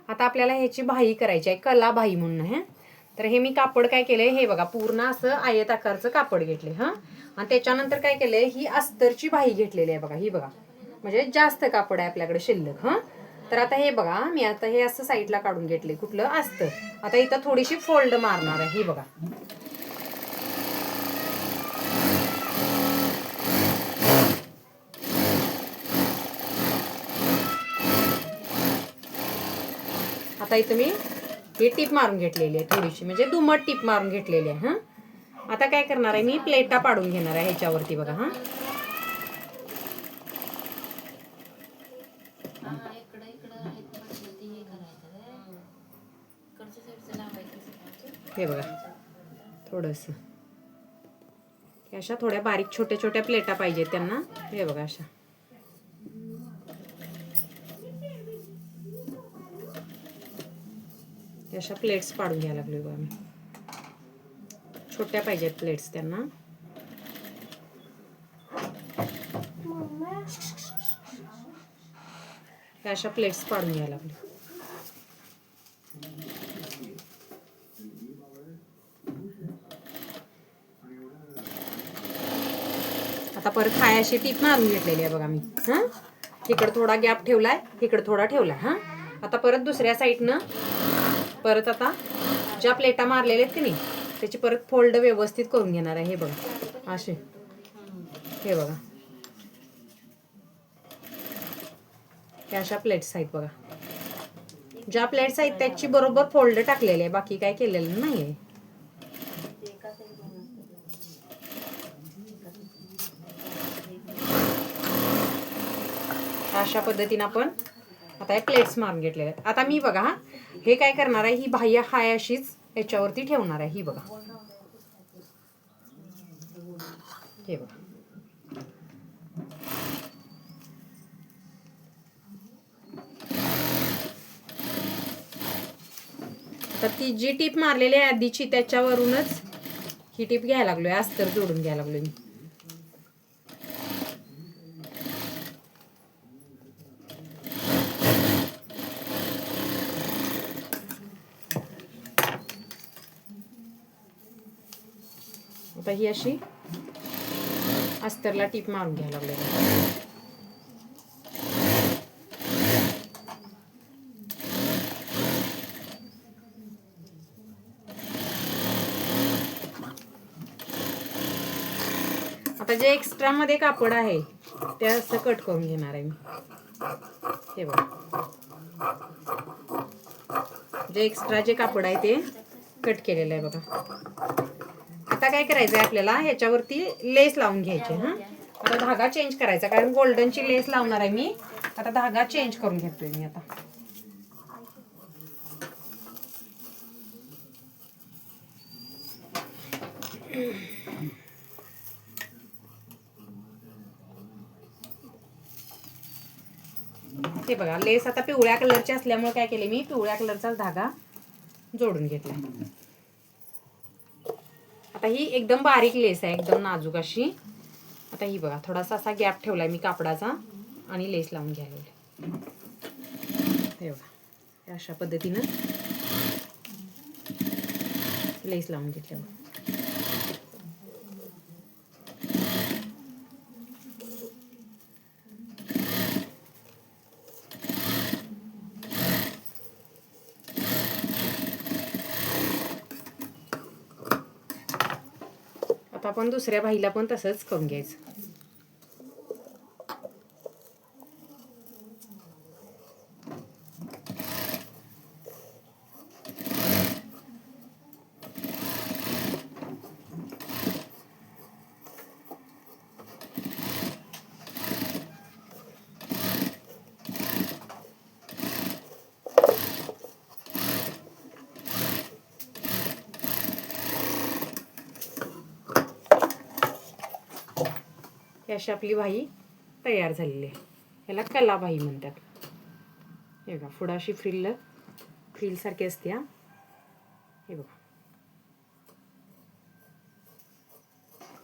आता आपल्याला ह्याची बाही करायची आहे, कला बाही म्हणून आहे. तर हे मी कापड काय केलंय, हे बघा पूर्ण असं आयत आकारचं कापड घेतले हा. आणि त्याच्यानंतर काय केलंय, ही अस्तरची बाही घेतलेली आहे बघा, ही बघा, म्हणजे जास्त कापड आहे आपल्याकडे शिल्लक हा. तर आता हे बघा, मी आता हे असं साईडला काढून घेतले कुठलं अस्तर. आता इथं थोडीशी फोल्ड मारणार आहे, ही बघा. आता इथं मी ही टीप मारून घेतलेली आहे थोडीशी, म्हणजे दुमट टीप मारून घेतलेली आहे हा. आता काय करणार आहे, मी प्लेटा पाडून घेणार आहे ह्याच्यावरती बघा हा. हे बघा थोडंसं अशा थोड्या बारीक छोट्या छोट्या प्लेटा पाहिजेत त्यांना. हे बघा अशा अशा प्लेट्स पाडून घ्यायला लागलोय बघा मी. छोट्या पाहिजेत प्लेट्स त्यांना. अशा प्लेट्स पाडून घ्यायला लागले. आता परत हाय अशी टीप मारून घेतलेली आहे बघा मी हा. इकडे थोडा गॅप ठेवलाय, इकडे थोडा ठेवलाय हा. आता परत दुसऱ्या साईडनं परत आता ज्या प्लेटा मारलेल्या आहेत की नाही त्याची परत फोल्ड व्यवस्थित करून घेणार आहे. हे बघा असे, हे बघा अशा प्लेट्स आहेत बघा. ज्या प्लेट्स आहेत त्याची बरोबर फोल्ड टाकलेली आहे, बाकी काय केलेलं नाही आहे. अशा पद्धतीने आपण आता हे प्लेट्स मारून घेतलेले आहेत. आता मी बघा हे काय करणार आहे, ही बाह्य हाय अशीच याच्यावरती ठेवणार आहे. ही बघा, हे बघा तर ती जी टीप मारलेली आहे आधीची त्याच्यावरूनच ही टीप घ्यायला लागलोय, अस्तर जोडून घ्यायला लागलोय मी. आता ही अशी अस्तरला टीप मारून घ्यायला लागलोय. आता जे एक्स्ट्रा मध्ये कापड आहे ते असं कट करून घेणार आहे मी. हे बघा जे एक्स्ट्रा जे कापड आहे ते कट केलेलं आहे बघा. आता काय करायचं आहे आपल्याला, ह्याच्यावरती लेस लावून घ्यायची हा. आता धागा चेंज करायचा, कारण गोल्डनची लेस लावणार आहे मी. आता धागा चेंज करून घेतोय मी आता. हे बघा लेस आता पिवळ्या कलरची असल्यामुळे काय केले मी, पिवळ्या कलरचा धागा जोडून घेतला. आता ही एकदम बारीक लेस आहे, एकदम नाजूक अशी. आता ही बघा थोडासा असा गॅप ठेवलाय मी कापडाचा आणि लेस लावून घ्यायला. हे बघा अशा पद्धतीनं लेस लावून घेतल्या. आता आपण दुसऱ्या बाहीला पण तसंच करून घ्यायचं. अशी आपली बाही तयार झालेली आहे. ह्याला कला बाही म्हणतात. हे बघा पुढं अशी फ्रिल सारखी असते. हे बघा